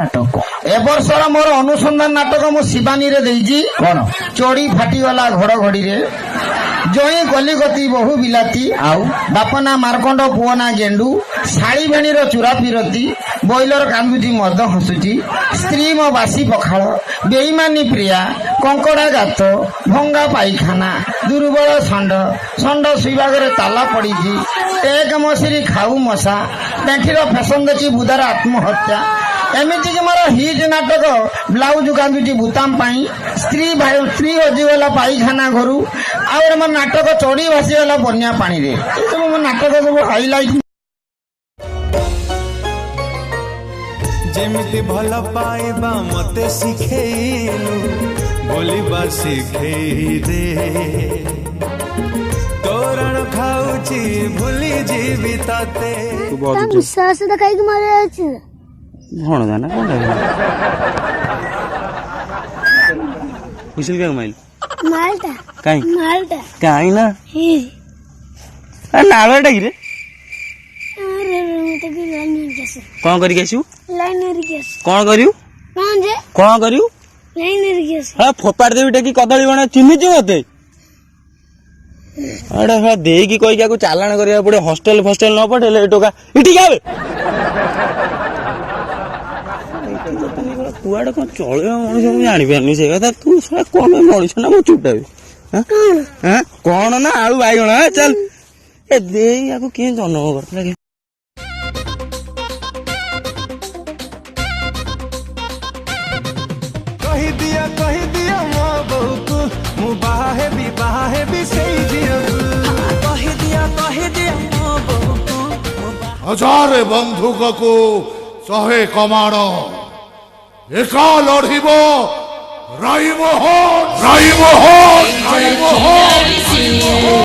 नाटक ए वर्षर मोर अनुसंधान नाटक मु शिवानी रे देइजी कौन चोरी फाटीगला घड़घड़ी रे जई गली गति बहु बिलाती आउ बापना मारकंड पुअना गेंडू शाड़ी भेणी चूरा फिरती बॉयलर कांदुची मद हसुची स्त्री मो बासी पखाल बेईमानी प्रिया कंकड़ा गात भंगा पाइखाना दुर्बल षंड षंड सुईबागरे ताला पड़ी टेक मशीरी खाऊ मशा पेंठीर फैशन देखी बुधार आत्महत्या एमती कि मोर हिट नाटक ब्लाउज कांदुची बुताम पाई स्त्री हजिगला पाइखाना घर आउ मोर नाटक चढ़ी भासीगला बन्या पानी रे सब मो नाटक सब हाइलाइट जेमिति भल पाइबा मते शिखेलु बोलिबा शिखेई दे तोरण खाउची भूली जीवी ताते विश्वास देखाई के मारे अछि कौन जाना कौन हुइसिल क्या माइल मालटा काई मालटा काई ना हे अरे नालटा गिरे अरे मते भी लाइन नहीं कैसे कौन करी कैसु लाइन नहीं कैसे कौन करियो कौन जे कौन करियो लाइन नहीं कैसे हाँ फोपाड़ देवी टेकी कदली बना चिन्हिच मते अरे हाँ दे की कोई क्या चालान करिया पड़े हॉस्टल फॉस्टल न पड़े टोका इटी क्या कुआड़े कौन चलो मनुष्य मुझे जानी पारनी से कथा तू सारा कौन मनुष्य ना मो चुटा कौन ना आलू बाइगण चल ए दे याको के जन्म करथला के कही दिया मो बहू को मु बाहे भी सही दिया कही दिया मो बहू को हजारे बंधुक को शहे कमाण एका लड़िब राई मोहन